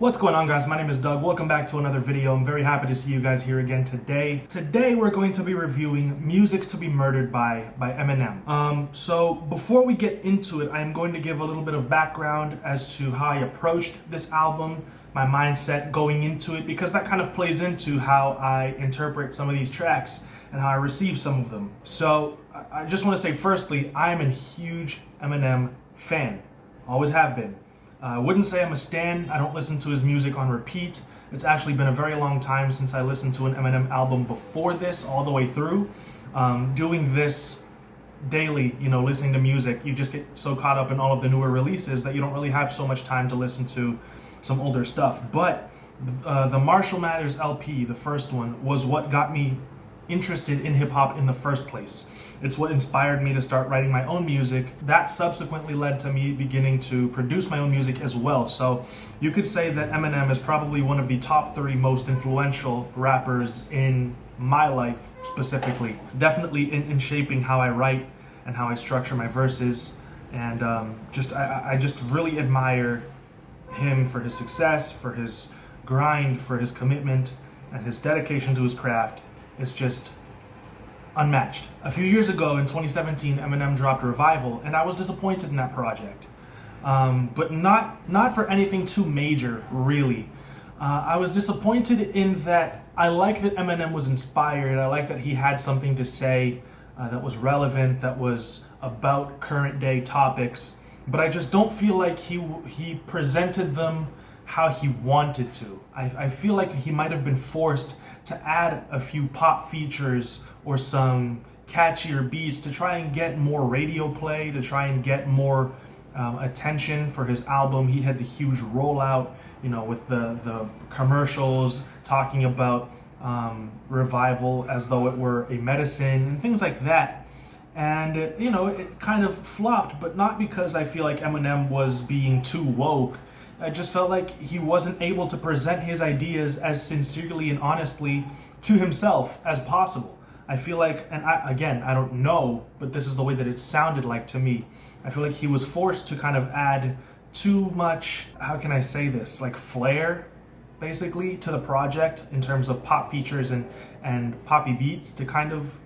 What's going on, guys? My name is Doug. Welcome back to another video. I'm very happy to see you guys here again today. Today we're going to be reviewing Music to be Murdered by Eminem. So before we get into it, I'm going to give a little bit of background as to how I approached this album, my mindset going into it, because that kind of plays into how I interpret some of these tracks and how I receive some of them. So I just want to say firstly, I am a huge Eminem fan. Always have been. I wouldn't say I'm a stan. I don't listen to his music on repeat. It's actually been a very long time since I listened to an Eminem album before this, all the way through. Doing this daily, listening to music, you just get so caught up in all of the newer releases that you don't really have so much time to listen to some older stuff. But the Marshall Mathers LP, the first one, was what got me interested in hip hop in the first place. It's what inspired me to start writing my own music. That subsequently led to me beginning to produce my own music as well. So you could say that Eminem is probably one of the top 3 most influential rappers in my life specifically. Definitely in shaping how I write and how I structure my verses. And I just really admire him for his success, for his grind, for his commitment, and his dedication to his craft. It's just unmatched. A few years ago in 2017, Eminem dropped Revival, and I was disappointed in that project. But not for anything too major, really. I was disappointed in that I like that Eminem was inspired. I like that he had something to say that was relevant, that was about current day topics. But I just don't feel like he presented them how he wanted to. I feel like he might have been forced to add a few pop features or some catchier beats to try and get more radio play, to try and get more attention for his album. He had the huge rollout, with the commercials talking about Revival as though it were a medicine and things like that. And, it kind of flopped, but not because I feel like Eminem was being too woke. I just felt like he wasn't able to present his ideas as sincerely and honestly to himself as possible. I feel like, and I don't know, but this is the way that it sounded like to me. I feel like he was forced to kind of add too much, how can I say this, like flair, basically, to the project in terms of pop features and poppy beats to kind of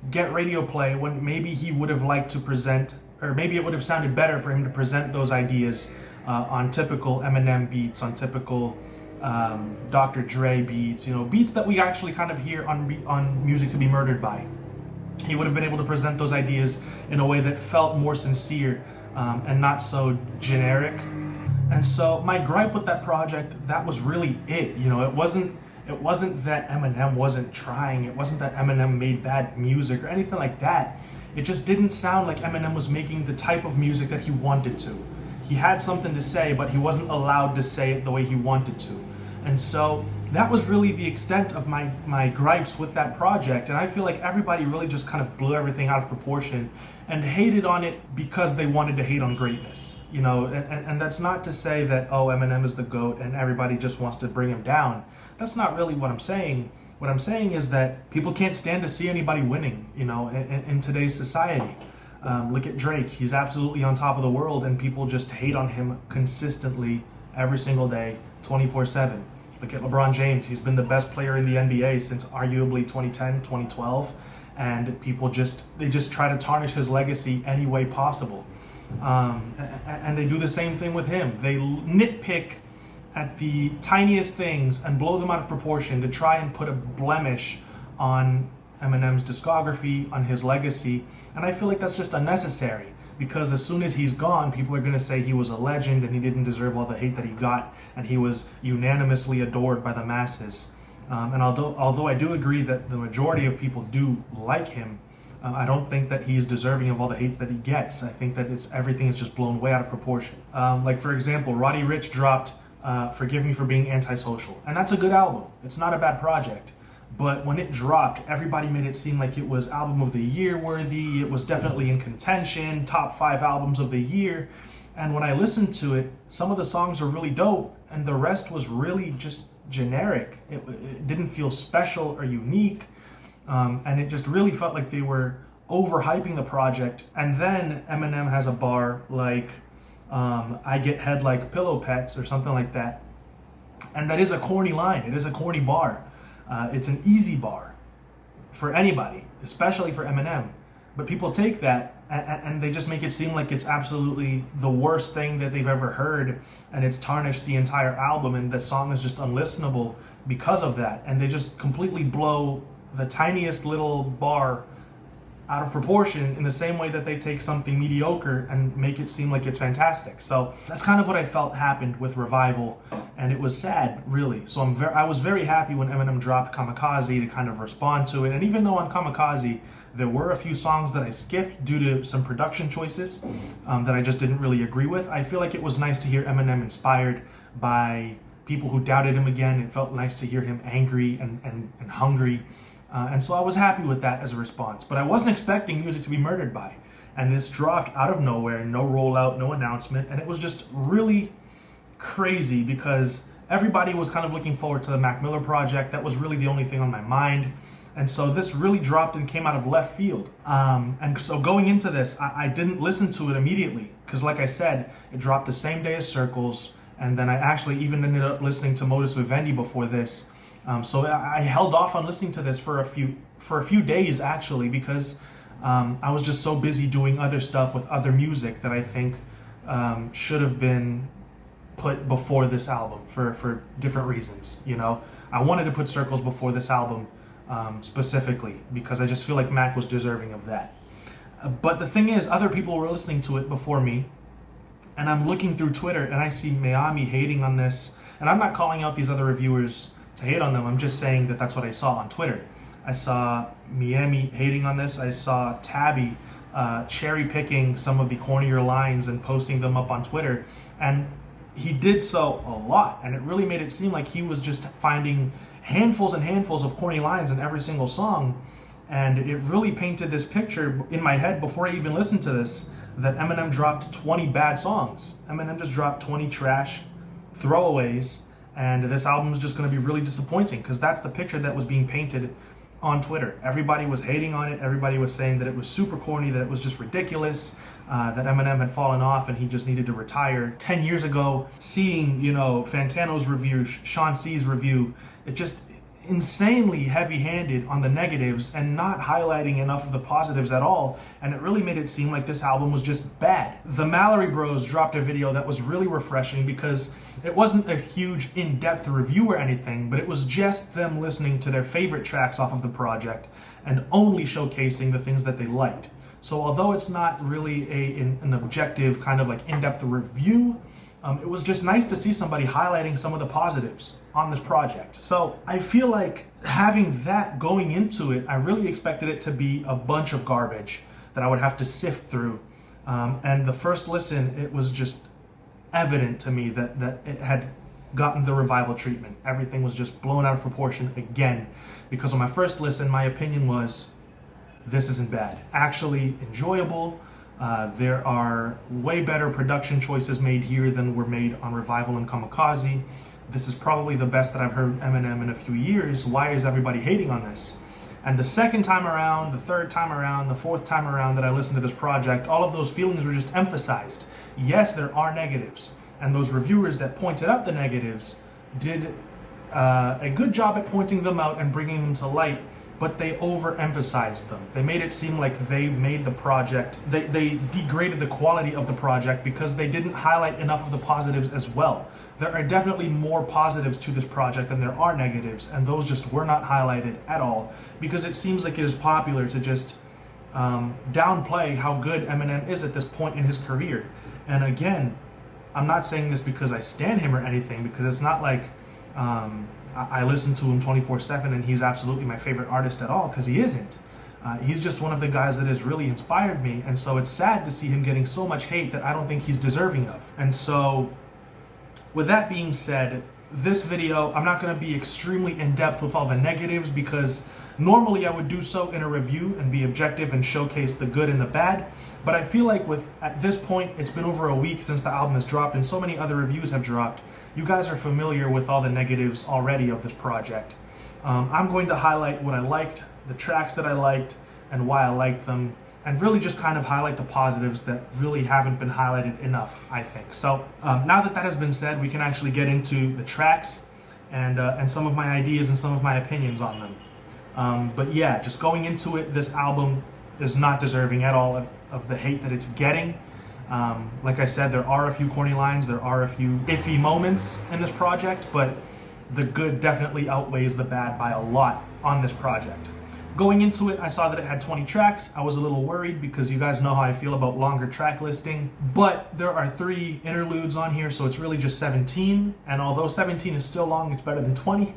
get radio play when maybe he would have liked to present, or maybe it would have sounded better for him to present those ideas on typical Eminem beats, on typical Dr. Dre beats, beats that we actually kind of hear on Music to be Murdered by. He would have been able to present those ideas in a way that felt more sincere and not so generic. And so my gripe with that project, that was really it. It wasn't that Eminem wasn't trying. It wasn't that Eminem made bad music or anything like that. It just didn't sound like Eminem was making the type of music that he wanted to. He had something to say, but he wasn't allowed to say it the way he wanted to. And so that was really the extent of my gripes with that project. And I feel like everybody really just kind of blew everything out of proportion and hated on it because they wanted to hate on greatness. And that's not to say that, Eminem is the GOAT and everybody just wants to bring him down. That's not really what I'm saying. What I'm saying is that people can't stand to see anybody winning, in today's society. Look at Drake. He's absolutely on top of the world, and people just hate on him consistently every single day, 24/7. Look at LeBron James. He's been the best player in the NBA since arguably 2010, 2012, and people just try to tarnish his legacy any way possible. And they do the same thing with him. They nitpick at the tiniest things and blow them out of proportion to try and put a blemish on Eminem's discography, on his legacy, and I feel like that's just unnecessary, because as soon as he's gone, people are going to say he was a legend and he didn't deserve all the hate that he got, and he was unanimously adored by the masses. And although I do agree that the majority of people do like him, I don't think that he's deserving of all the hates that he gets. I think that everything is just blown way out of proportion. Like, for example, Roddy Ricch dropped Forgive Me for Being Antisocial, and that's a good album. It's not a bad project. But when it dropped, everybody made it seem like it was album of the year worthy. It was definitely in contention, top 5 albums of the year. And when I listened to it, some of the songs were really dope, and the rest was really just generic. It didn't feel special or unique, and it just really felt like they were overhyping the project. And then Eminem has a bar like I Get Head Like Pillow Pets or something like that. And that is a corny line. It is a corny bar. It's an easy bar for anybody, especially for Eminem. But people take that and they just make it seem like it's absolutely the worst thing that they've ever heard, and it's tarnished the entire album, and the song is just unlistenable because of that. And they just completely blow the tiniest little bar out of proportion in the same way that they take something mediocre and make it seem like it's fantastic. So that's kind of what I felt happened with Revival, and it was sad, really. So I was very happy when Eminem dropped Kamikaze to kind of respond to it. And even though on Kamikaze there were a few songs that I skipped due to some production choices that I just didn't really agree with, I feel like it was nice to hear Eminem inspired by people who doubted him again. It felt nice to hear him angry and hungry. And so I was happy with that as a response. But I wasn't expecting Music to be Murdered By. And this dropped out of nowhere, no rollout, no announcement. And it was just really crazy because everybody was kind of looking forward to the Mac Miller project. That was really the only thing on my mind. And so this really dropped and came out of left field. And so going into this, I didn't listen to it immediately. Because like I said, it dropped the same day as Circles. And then I actually even ended up listening to Modus Vivendi before this. So I held off on listening to this for a few days actually, because I was just so busy doing other stuff with other music that I think should have been put before this album for different reasons. You know, I wanted to put Circles before this album specifically because I just feel like Mac was deserving of that. But the thing is, other people were listening to it before me, and I'm looking through Twitter and I see Miami hating on this, and I'm not calling out these other reviewers to hate on them. I'm just saying that that's what I saw on Twitter. I saw Miami hating on this. I saw Tabby cherry picking some of the cornier lines and posting them up on Twitter. And he did so a lot. And it really made it seem like he was just finding handfuls and handfuls of corny lines in every single song. And it really painted this picture in my head before I even listened to this, that Eminem dropped 20 bad songs. Eminem just dropped 20 trash throwaways. And this album is just going to be really disappointing because that's the picture that was being painted on Twitter. Everybody was hating on it. Everybody was saying that it was super corny, that it was just ridiculous, that Eminem had fallen off and he just needed to retire. 10 years ago, seeing, Fantano's review, Sean C's review, it just insanely heavy-handed on the negatives and not highlighting enough of the positives at all, and it really made it seem like this album was just bad. The Mallory Bros dropped a video that was really refreshing because it wasn't a huge in-depth review or anything, but it was just them listening to their favorite tracks off of the project and only showcasing the things that they liked. So although it's not really an objective kind of like in-depth review, it was just nice to see somebody highlighting some of the positives on this project. So I feel like having that going into it, I really expected it to be a bunch of garbage that I would have to sift through. And the first listen, it was just evident to me that it had gotten the Revival treatment. Everything was just blown out of proportion again. Because on my first listen, my opinion was, this isn't bad. Actually enjoyable. There are way better production choices made here than were made on Revival and Kamikaze. This is probably the best that I've heard Eminem in a few years. Why is everybody hating on this? And the second time around, the third time around, the fourth time around that I listened to this project, all of those feelings were just emphasized. Yes, there are negatives. And those reviewers that pointed out the negatives did a good job at pointing them out and bringing them to light, but they overemphasized them. They made it seem like they made the project, they degraded the quality of the project because they didn't highlight enough of the positives as well. There are definitely more positives to this project than there are negatives, and those just were not highlighted at all because it seems like it is popular to just downplay how good Eminem is at this point in his career. And again, I'm not saying this because I stan him or anything, because it's not like I listen to him 24/7 and he's absolutely my favorite artist at all, because he isn't. He's just one of the guys that has really inspired me, and so it's sad to see him getting so much hate that I don't think he's deserving of. And so, with that being said, this video, I'm not going to be extremely in-depth with all the negatives because normally I would do so in a review and be objective and showcase the good and the bad, but I feel like at this point, it's been over a week since the album has dropped and so many other reviews have dropped. You guys are familiar with all the negatives already of this project. I'm going to highlight what I liked, the tracks that I liked, and why I liked them, and really just kind of highlight the positives that really haven't been highlighted enough, I think. So now that that has been said, we can actually get into the tracks. and some of my ideas and some of my opinions on them. But yeah, just going into it, this album is not deserving at all of the hate that it's getting. Like I said, there are a few corny lines, there are a few iffy moments in this project, but the good definitely outweighs the bad by a lot on this project. Going into it, I saw that it had 20 tracks. I was a little worried because you guys know how I feel about longer track listing, but there are 3 interludes on here, so it's really just 17. And although 17 is still long, it's better than 20.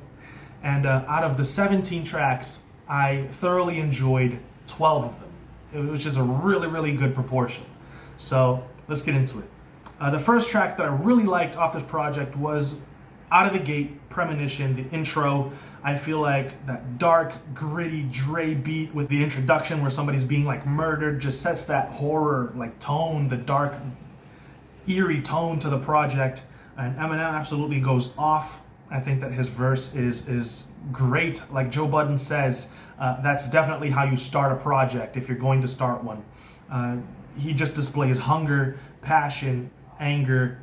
And out of the 17 tracks, I thoroughly enjoyed 12 of them, which is a really, really good proportion. So let's get into it. The first track that I really liked off this project was out of the gate, Premonition, the intro. I feel like that dark, gritty Dre beat with the introduction where somebody's being like murdered just sets that horror like tone, the dark, eerie tone to the project. And Eminem absolutely goes off. I think that his verse is great. Like Joe Budden says, that's definitely how you start a project if you're going to start one. He just displays hunger, passion, anger.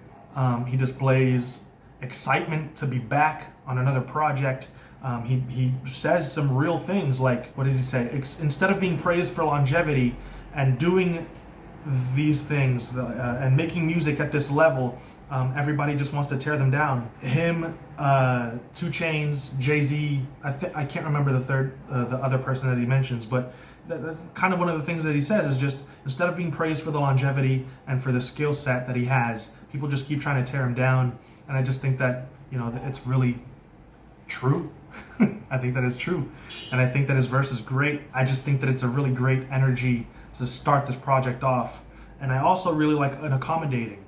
He displays excitement to be back on another project. He says some real things like, what does he say? Instead of being praised for longevity and doing these things and making music at this level, everybody just wants to tear them down. Him, 2 Chainz, Jay-Z, I can't remember the other person that he mentions, but that's kind of one of the things that he says is just, instead of being praised for the longevity and for the skill set that he has, people just keep trying to tear him down. And I just think that, it's really true. I think that is true. And I think that his verse is great. I just think that it's a really great energy to start this project off. And I also really like an accommodating.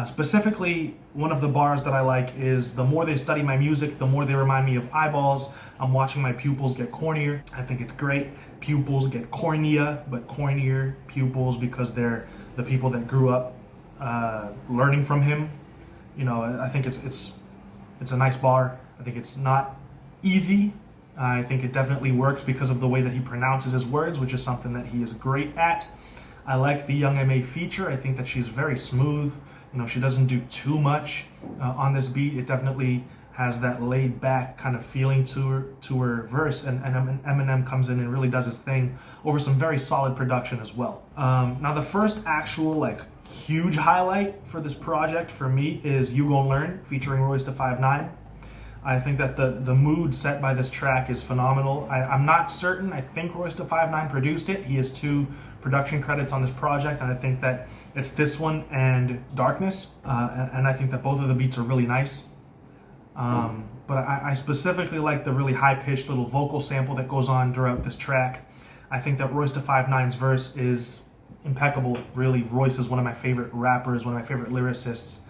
Specifically, one of the bars that I like is, the more they study my music, the more they remind me of eyeballs. I'm watching my pupils get cornier. I think it's great. Pupils get cornea, but cornier pupils because they're the people that grew up learning from him. I think it's a nice bar. I think it's not easy. I think it definitely works because of the way that he pronounces his words, which is something that he is great at. I like the Young M.A. feature. I think that she's very smooth. She doesn't do too much on this beat. It definitely has that laid back kind of feeling to her verse, and Eminem comes in and really does his thing over some very solid production as well. Now the first actual huge highlight for this project for me is You Gon' Learn featuring Royce da 5'9". I think that the mood set by this track is phenomenal. I'm not certain. I think Royce da 5'9" produced it. He has 2 production credits on this project, and I think that it's this one and Darkness. And I think that both of the beats are really nice. But I specifically like the really high-pitched little vocal sample that goes on throughout this track. I think that Royce da 5'9"'s verse is impeccable. Really, Royce is one of my favorite rappers, one of my favorite lyricists.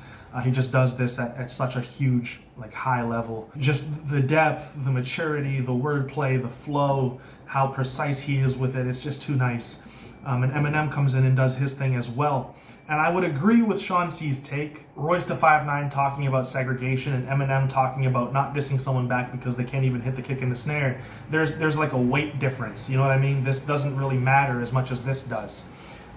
He just does this at such a huge, high level. Just the depth, the maturity, the wordplay, the flow, how precise he is with it, it's just too nice. And Eminem comes in and does his thing as well. And I would agree with Sean C's take. Royce da 5'9" talking about segregation and Eminem talking about not dissing someone back because they can't even hit the kick and the snare. There's like a weight difference, you know what I mean? This doesn't really matter as much as this does.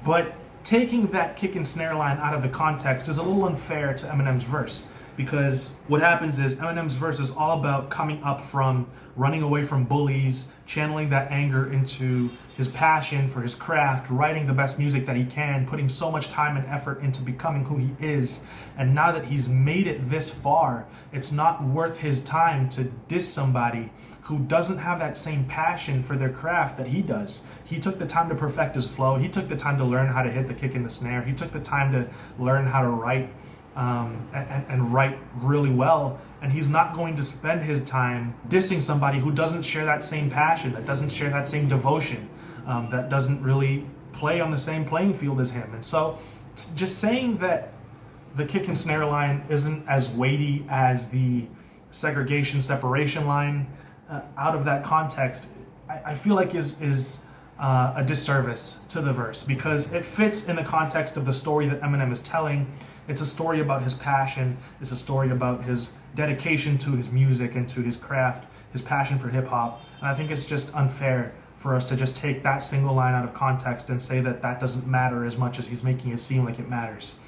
But taking that kick and snare line out of the context is a little unfair to Eminem's verse, because what happens is Eminem's verse is all about coming up from running away from bullies, channeling that anger into his passion for his craft, writing the best music that he can, putting so much time and effort into becoming who he is. And now that he's made it this far, it's not worth his time to diss somebody who doesn't have that same passion for their craft that he does. He took the time to perfect his flow. He took the time to learn how to hit the kick and the snare. He took the time to learn how to write and write really well. And he's not going to spend his time dissing somebody who doesn't share that same passion, that doesn't share that same devotion, that doesn't really play on the same playing field as him. And so just saying that the kick and snare line isn't as weighty as the segregation separation line, out of that context, I feel like is a disservice to the verse, because it fits in the context of the story that Eminem is telling. It's a story about his passion. It's a story about his dedication to his music and to his craft, his passion for hip hop. And I think it's just unfair for us to just take that single line out of context and say that that doesn't matter as much as he's making it seem like it matters.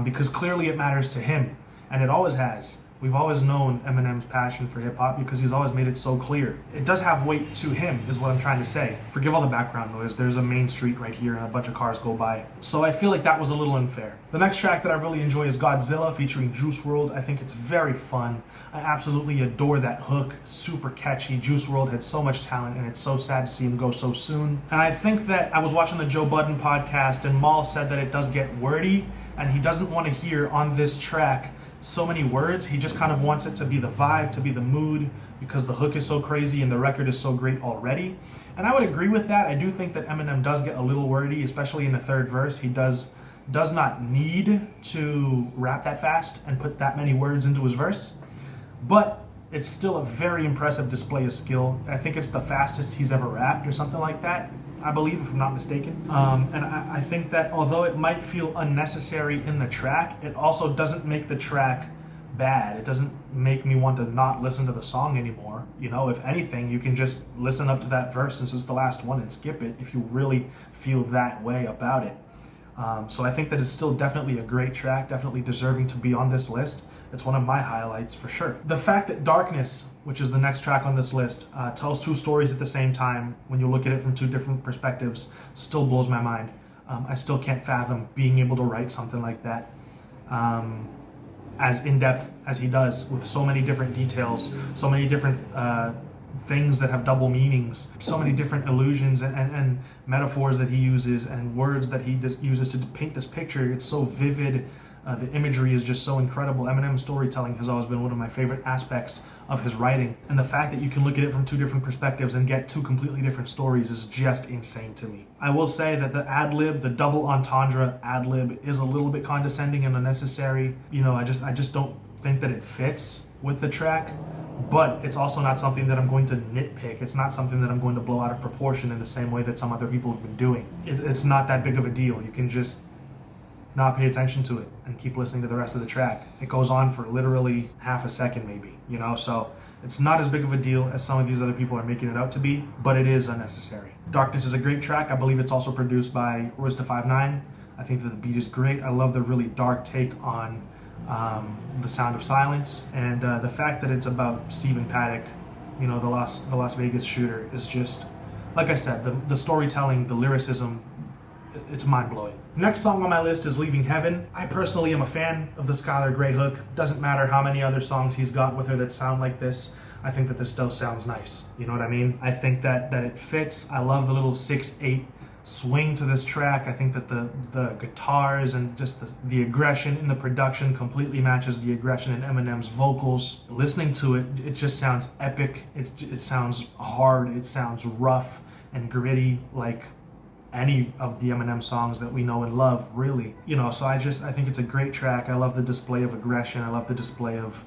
Because clearly it matters to him, and it always has. We've always known Eminem's passion for hip hop because he's always made it so clear. It does have weight to him, is what I'm trying to say. Forgive all the background noise. There's a main street right here and a bunch of cars go by. So I feel like that was a little unfair. The next track that I really enjoy is Godzilla featuring Juice WRLD. I think it's very fun. I absolutely adore that hook. Super catchy. Juice WRLD had so much talent, and it's so sad to see him go so soon. And I think that I was watching the Joe Budden podcast, and Maul said that it does get wordy, and he doesn't want to hear on this track so many words. He just kind of wants it to be the vibe, to be the mood, because the hook is so crazy and the record is so great already. And I would agree with that. I do think that Eminem does get a little wordy, especially in the third verse. He does not need to rap that fast and put that many words into his verse, but it's still a very impressive display of skill. I think it's the fastest he's ever rapped or something like that, I believe, if I'm not mistaken. And I think that although it might feel unnecessary in the track, it also doesn't make the track bad. It doesn't make me want to not listen to the song anymore. You know, if anything, you can just listen up to that verse since it's the last one and skip it if you really feel that way about it. So I think that it's still definitely a great track, definitely deserving to be on this list. It's one of my highlights for sure. The fact that Darkness, which is the next track on this list, tells two stories at the same time, when you look at it from two different perspectives, still blows my mind. I still can't fathom being able to write something like that as in-depth as he does, with so many different details, so many different things that have double meanings, so many different illusions and metaphors that he uses and words that he uses to paint this picture. It's so vivid. The imagery is just so incredible. Eminem's storytelling has always been one of my favorite aspects of his writing. And the fact that you can look at it from two different perspectives and get two completely different stories is just insane to me. I will say that the ad-lib, the double entendre ad-lib, is a little bit condescending and unnecessary. You know, I just don't think that it fits with the track. But it's also not something that I'm going to nitpick. It's not something that I'm going to blow out of proportion in the same way that some other people have been doing. It's not that big of a deal. You can just not pay attention to it and keep listening to the rest of the track. It goes on for literally half a second maybe, you know, so it's not as big of a deal as some of these other people are making it out to be, but it is unnecessary. Darkness is a great track. I believe it's also produced by Royce da 5'9". I think that the beat is great. I love the really dark take on the sound of silence, and the fact that it's about Stephen Paddock, you know, the Las Vegas shooter, is just, like I said, the storytelling, the lyricism, it's mind-blowing. Next song on my list is Leaving Heaven. I personally am a fan of the Skylar Grey hook. Doesn't matter how many other songs he's got with her that sound like this. I think that this still sounds nice. You know what I mean? I think that it fits. I love the little 6/8 swing to this track. I think that the guitars and just the aggression in the production completely matches the aggression in Eminem's vocals. Listening to it, it just sounds epic. It sounds hard. It sounds rough and gritty, like any of the Eminem songs that we know and love, really. You know, so I think it's a great track. I love the display of aggression. I love the display of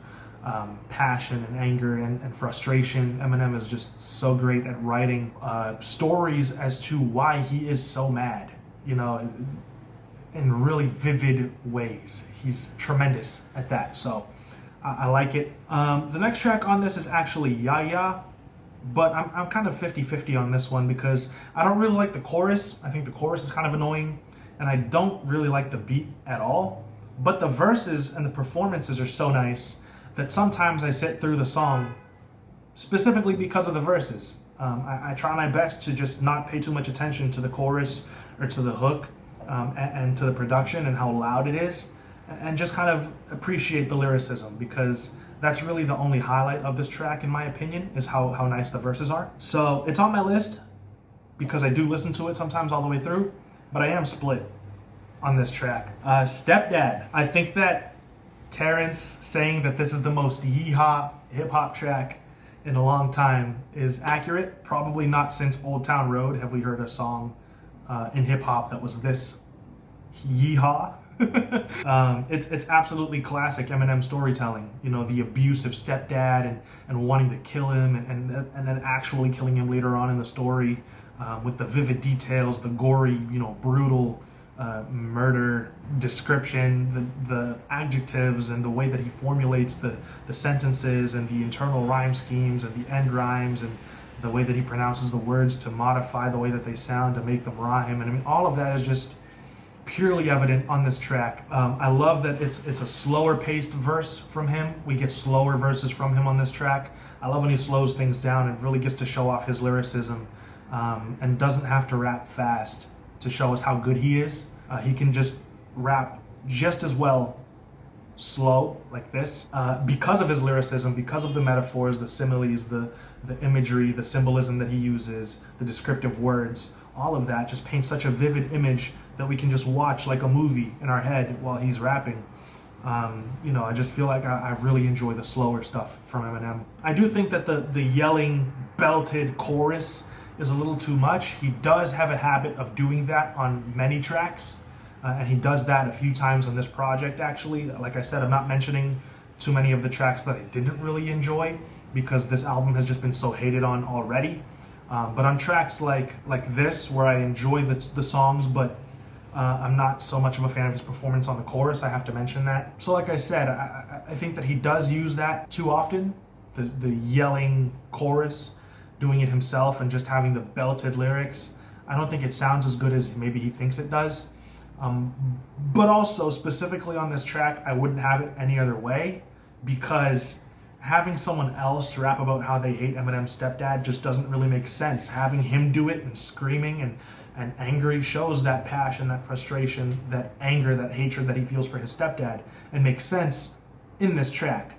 passion and anger and frustration. Eminem is just so great at writing stories as to why he is so mad, you know, in really vivid ways. He's tremendous at that, so I like it. The next track on this is actually Ya Ya, but I'm kind of 50-50 on this one because I don't really like the chorus. I think the chorus is kind of annoying, and I don't really like the beat at all. But the verses and the performances are so nice that sometimes I sit through the song specifically because of the verses. I try my best to just not pay too much attention to the chorus or to the hook and to the production and how loud it is, and just kind of appreciate the lyricism, because that's really the only highlight of this track, in my opinion, is how nice the verses are. So it's on my list because I do listen to it sometimes all the way through, but I am split on this track. Stepdad. I think that Terrence saying that this is the most yeehaw hip-hop track in a long time is accurate. Probably not since Old Town Road have we heard a song in hip-hop that was this yeehaw. It's absolutely classic Eminem storytelling. You know, the abusive stepdad and wanting to kill him and then actually killing him later on in the story, with the vivid details, the gory, you know, brutal murder description, the adjectives, and the way that he formulates the sentences and the internal rhyme schemes and the end rhymes, and the way that he pronounces the words to modify the way that they sound to make them rhyme. And I mean, all of that is just purely evident on this track. I love that it's a slower paced verse from him. We get slower verses from him on this track. I love when he slows things down and really gets to show off his lyricism, and doesn't have to rap fast to show us how good he is. He can just rap just as well slow like this, because of his lyricism, because of the metaphors, the similes, the imagery, the symbolism that he uses, the descriptive words. All of that just paints such a vivid image that we can just watch like a movie in our head while he's rapping. I just feel like I really enjoy the slower stuff from Eminem. I do think that the yelling, belted chorus is a little too much. He does have a habit of doing that on many tracks, and he does that a few times on this project, actually. Like I said, I'm not mentioning too many of the tracks that I didn't really enjoy because this album has just been so hated on already. But on tracks like this, where I enjoy the songs, but I'm not so much of a fan of his performance on the chorus, I have to mention that. So like I said, I think that he does use that too often, the yelling chorus, doing it himself and just having the belted lyrics. I don't think it sounds as good as maybe he thinks it does. But also, specifically on this track, I wouldn't have it any other way, because having someone else rap about how they hate Eminem's stepdad just doesn't really make sense. Having him do it and screaming and angry shows that passion, that frustration, that anger, that hatred that he feels for his stepdad, and makes sense in this track.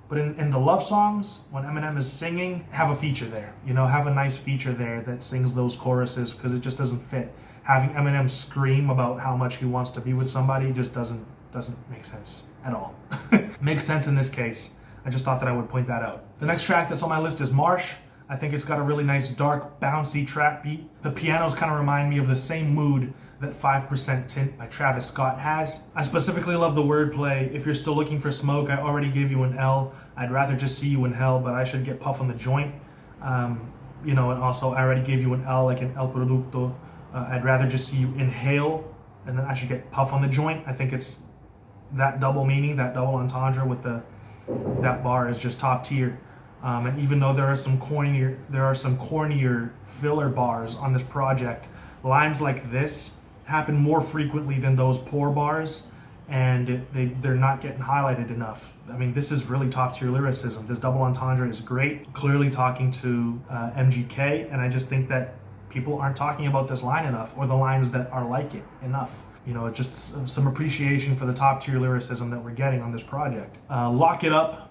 But in the love songs, when Eminem is singing, have a feature there. Have a nice feature there that sings those choruses, because it just doesn't fit. Having Eminem scream about how much he wants to be with somebody just doesn't make sense at all. Makes sense in this case. I just thought that I would point that out. The next track that's on my list is Marsh. I think it's got a really nice, dark, bouncy trap beat. The pianos kind of remind me of the same mood that 5% Tint by Travis Scott has. I specifically love the wordplay. If you're still looking for smoke, I already gave you an L. I'd rather just see you in hell, but I should get puff on the joint. And also I already gave you an L, like an El Producto. I'd rather just see you inhale, and then I should get puff on the joint. I think it's that double meaning, that double entendre with that bar is just top tier. And even though there are some cornier filler bars on this project, lines like this happen more frequently than those poor bars, and they're not getting highlighted enough. I mean, this is really top tier lyricism. This double entendre is great, clearly talking to MGK, and I just think that people aren't talking about this line enough, or the lines that are like it enough. Just some appreciation for the top tier lyricism that we're getting on this project. Lock It Up.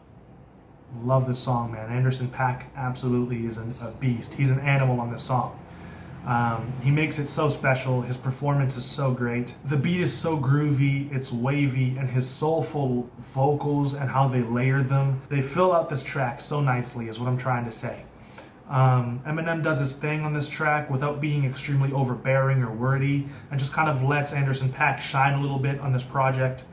Love this song, man. Anderson .Paak absolutely is a beast. He's an animal on this song. He makes it so special. His performance is so great. The beat is so groovy, it's wavy, and his soulful vocals and how they layer them, they fill out this track so nicely, is what I'm trying to say. Eminem does his thing on this track without being extremely overbearing or wordy, and just kind of lets Anderson .Paak shine a little bit on this project,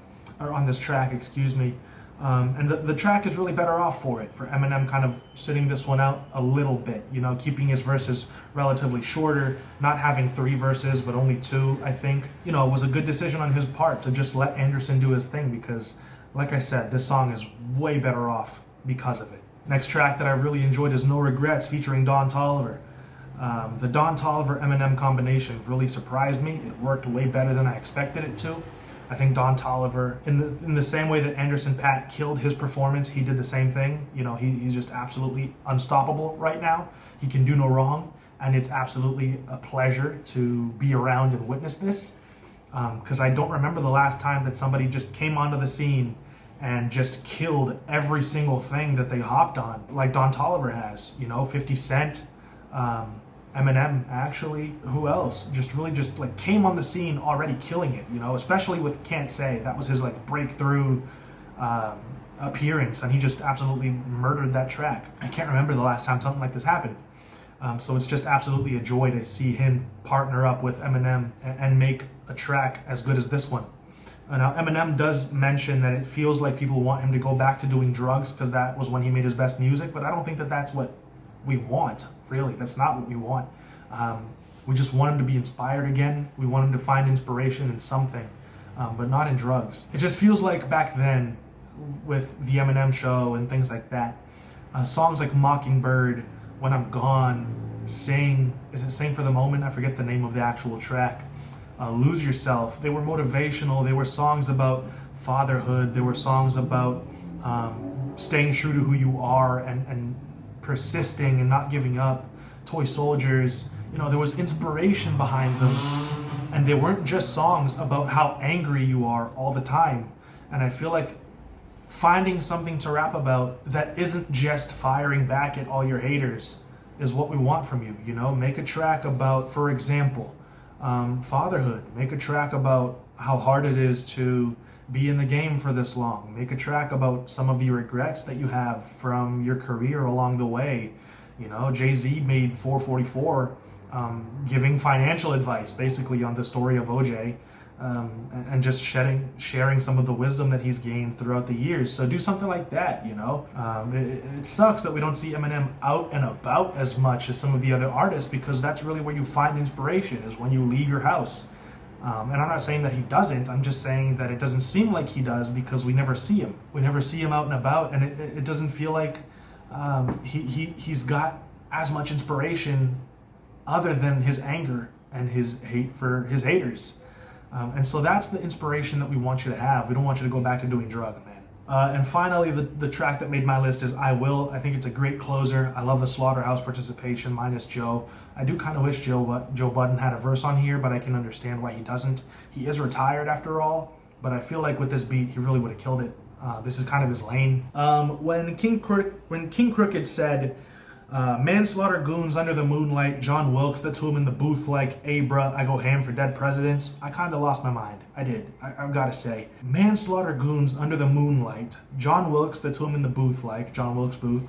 or on this track, excuse me. And the track is really better off for Eminem kind of sitting this one out a little bit, keeping his verses relatively shorter, not having 3 verses, but only 2, I think. It was a good decision on his part to just let Anderson do his thing, because, like I said, this song is way better off because of it. Next track that I really enjoyed is No Regrets, featuring Don Toliver. The Don Toliver-Eminem combination really surprised me. It worked way better than I expected it to. I think Don Toliver, in the same way that Anderson .Paak killed his performance, he did the same thing. He's just absolutely unstoppable right now. He can do no wrong, and it's absolutely a pleasure to be around and witness this. Because I don't remember the last time that somebody just came onto the scene and just killed every single thing that they hopped on, like Don Toliver has. 50 Cent, Eminem, actually, who else? Just came on the scene already killing it, especially with Can't Say. That was his breakthrough appearance, and he just absolutely murdered that track. I can't remember the last time something like this happened. So it's just absolutely a joy to see him partner up with Eminem and make a track as good as this one. Now, Eminem does mention that it feels like people want him to go back to doing drugs because that was when he made his best music, but I don't think that that's what we want, really. That's not what we want. We just want him to be inspired again. We want him to find inspiration in something, but not in drugs. It just feels like back then, with the Eminem show and things like that, songs like Mockingbird, When I'm Gone, Sing, is it Sing for the Moment? I forget the name of the actual track. Lose Yourself. They were motivational. They were songs about fatherhood. They were songs about staying true to who you are and persisting and not giving up. Toy Soldiers, you know, there was inspiration behind them. And they weren't just songs about how angry you are all the time. And I feel like finding something to rap about that isn't just firing back at all your haters is what we want from you. You know, make a track about, for example, fatherhood. Make a track about how hard it is to be in the game for this long. Make a track about some of the regrets that you have from your career along the way. You know, Jay-Z made 444 giving financial advice basically on the story of OJ, and just sharing some of the wisdom that he's gained throughout the years. So do something like that, you know. It sucks that we don't see Eminem out and about as much as some of the other artists, because that's really where you find inspiration, is when you leave your house. And I'm not saying that he doesn't, I'm just saying that it doesn't seem like he does because we never see him. We never see him out and about, and it doesn't feel like he's got as much inspiration other than his anger and his hate for his haters. And so that's the inspiration that we want you to have. We don't want you to go back to doing drugs, man. And finally, the track that made my list is I Will. I think it's a great closer. I love the Slaughterhouse participation minus Joe. I do kind of wish Joe Budden had a verse on here, but I can understand why he doesn't. He is retired after all, but I feel like with this beat, he really would have killed it. This is kind of his lane. When King Crooked said, manslaughter goons under the moonlight, John Wilkes, that's who I'm in the booth like, hey bruh, I go ham for dead presidents, I kind of lost my mind. I did. I've got to say. Manslaughter goons under the moonlight, John Wilkes, that's who I'm in the booth like, John Wilkes Booth,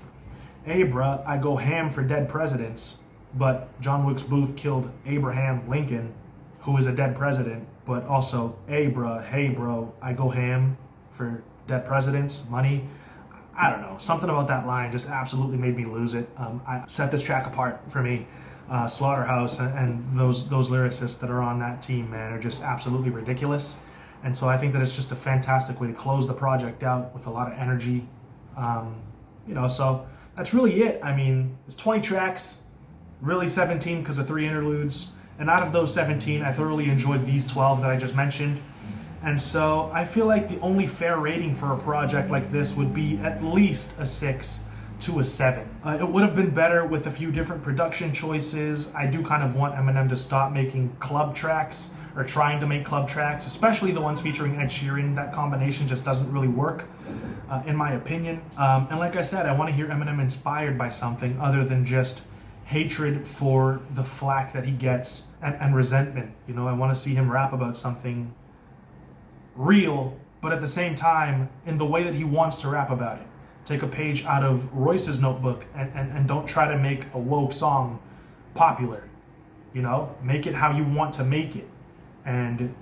hey bruh, I go ham for dead presidents, but John Wilkes Booth killed Abraham Lincoln, who is a dead president, but also, hey bruh, hey bro, I go ham for dead presidents, money. I don't know, something about that line just absolutely made me lose it. I set this track apart for me. Slaughterhouse and those lyricists that are on that team, man, are just absolutely ridiculous. And so I think that it's just a fantastic way to close the project out with a lot of energy. You know, so that's really it. I mean, it's 20 tracks, really 17 because of 3 interludes. And out of those 17, I thoroughly enjoyed these 12 that I just mentioned. And so I feel like the only fair rating for a project like this would be at least a 6 to a 7. It would have been better with a few different production choices. I do kind of want Eminem to stop making club tracks, or trying to make club tracks, especially the ones featuring Ed Sheeran. That combination just doesn't really work, in my opinion. And like I said, I want to hear Eminem inspired by something other than just hatred for the flack that he gets and resentment. You know, I want to see him rap about something real, but at the same time in the way that he wants to rap about it. Take a page out of Royce's notebook and don't try to make a woke song popular. You know, make it how you want to make it, and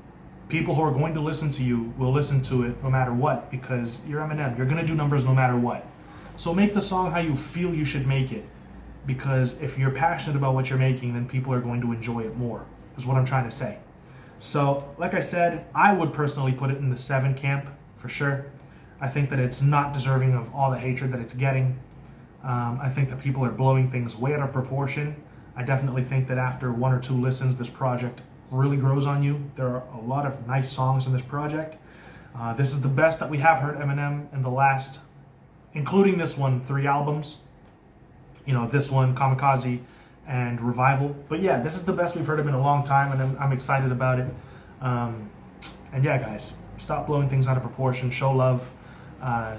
people who are going to listen to you will listen to it no matter what, because you're Eminem. You're gonna do numbers no matter what. So make the song how you feel you should make it, because if you're passionate about what you're making, then people are going to enjoy it more, is what I'm trying to say. So, like I said, I would personally put it in the 7 camp, for sure. I think that it's not deserving of all the hatred that it's getting. I think that people are blowing things way out of proportion. I definitely think that after 1 or 2 listens, this project really grows on you. There are a lot of nice songs in this project. This is the best that we have heard Eminem in the last, including this one, 3 albums. You know, this one, Kamikaze, and Revival. But yeah, this is the best we've heard him in a long time, and I'm excited about it. And yeah, guys, stop blowing things out of proportion. Show love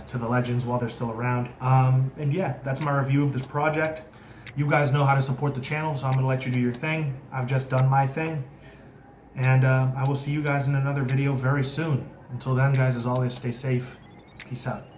to the legends while they're still around. And yeah, that's my review of this project. You guys know how to support the channel, so I'm gonna let you do your thing. I've just done my thing. And I will see you guys in another video very soon. Until then, guys, as always, stay safe. Peace out.